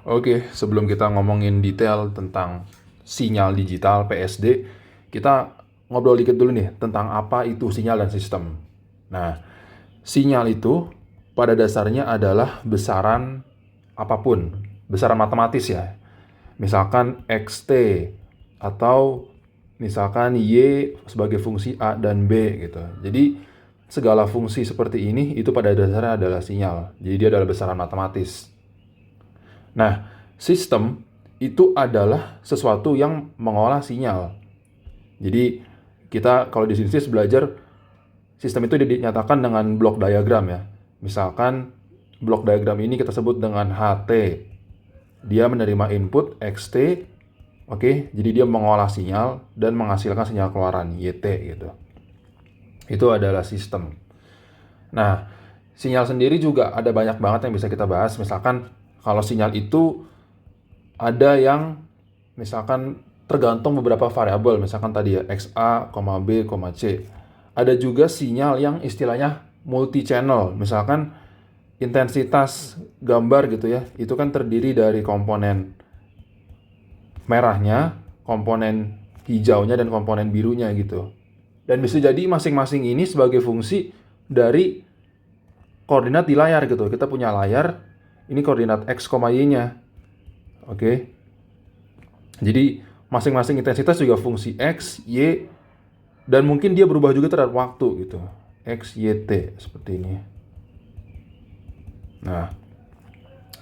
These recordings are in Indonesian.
Oke, sebelum kita ngomongin detail tentang sinyal digital PSD, kita ngobrol dikit dulu nih tentang apa itu sinyal dan sistem. Nah, sinyal itu pada dasarnya adalah besaran apapun, besaran matematis ya. Misalkan XT atau misalkan Y sebagai fungsi A dan B gitu. Jadi segala fungsi seperti ini itu pada dasarnya adalah sinyal. Jadi dia adalah besaran matematis. Nah, sistem itu adalah sesuatu yang mengolah sinyal. Jadi kita kalau di sini belajar sistem itu dinyatakan dengan blok diagram ya. Misalkan blok diagram ini kita sebut dengan HT. Dia menerima input XT, oke, jadi dia mengolah sinyal dan menghasilkan sinyal keluaran YT gitu. Itu adalah sistem. Nah, sinyal sendiri juga ada banyak banget yang bisa kita bahas. Misalkan kalau sinyal itu ada yang misalkan tergantung beberapa variabel, misalkan tadi ya XA, B, C. Ada juga sinyal yang istilahnya multi channel, misalkan intensitas gambar gitu ya, itu kan terdiri dari komponen merahnya, komponen hijaunya, dan komponen birunya gitu. Dan bisa jadi masing-masing ini sebagai fungsi dari koordinat di layar gitu. Kita punya layar, ini koordinat X, Y-nya. Oke. Jadi masing-masing intensitas juga fungsi X, Y, dan mungkin dia berubah juga terhadap waktu gitu. X, Y, T seperti ini. Nah,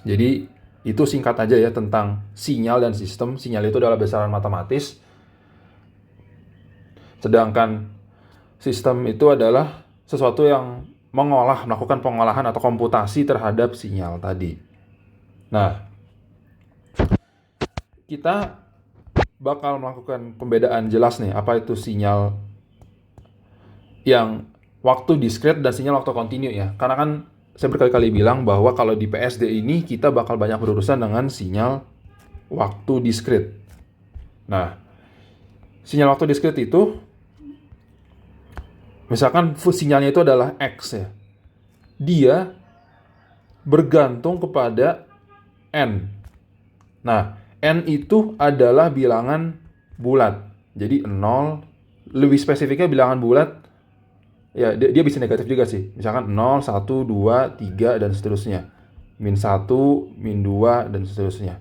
jadi itu singkat aja ya tentang sinyal dan sistem. Sinyal itu adalah besaran matematis. Sedangkan sistem itu adalah sesuatu yang melakukan pengolahan atau komputasi terhadap sinyal tadi. Nah, kita bakal melakukan pembedaan jelas nih, apa itu sinyal yang waktu diskret dan sinyal waktu kontinu ya. Karena kan saya berkali-kali bilang bahwa kalau di PSD ini kita bakal banyak berurusan dengan sinyal waktu diskret. Nah, sinyal waktu diskret itu misalkan sinyalnya itu adalah X ya. Dia bergantung kepada N. Nah, N itu adalah bilangan bulat. Jadi 0, lebih spesifiknya bilangan bulat, ya dia bisa negatif juga sih. Misalkan 0, 1, 2, 3, dan seterusnya. Min 1, min 2, dan seterusnya.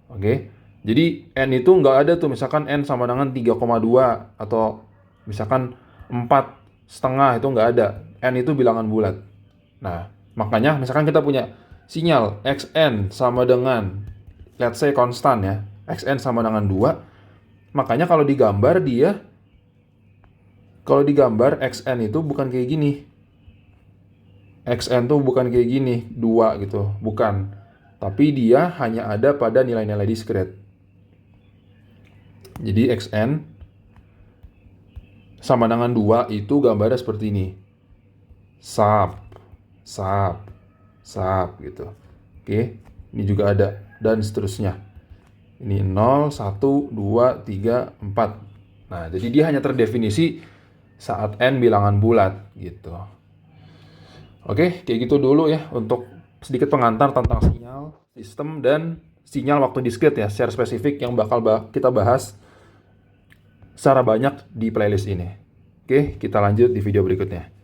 Oke. Jadi N itu nggak ada tuh, misalkan N sama dengan 3,2 atau misalkan 4,5, itu nggak ada. N itu bilangan bulat. Nah, makanya misalkan kita punya sinyal Xn sama dengan, let's say konstan ya, Xn sama dengan 2, makanya kalau digambar Xn itu bukan kayak gini. Xn tuh bukan kayak gini, 2 gitu, bukan. Tapi dia hanya ada pada nilai-nilai diskret. Jadi Xn sama dengan 2 itu gambarnya seperti ini. Sub gitu. Oke, ini juga ada dan seterusnya. Ini 0, 1, 2, 3, 4. Nah, jadi dia hanya terdefinisi saat N bilangan bulat gitu. Oke, kayak gitu dulu ya untuk sedikit pengantar tentang sinyal, sistem, dan sinyal waktu diskret ya, secara spesifik yang bakal kita bahas secara banyak di playlist ini. Oke, kita lanjut di video berikutnya.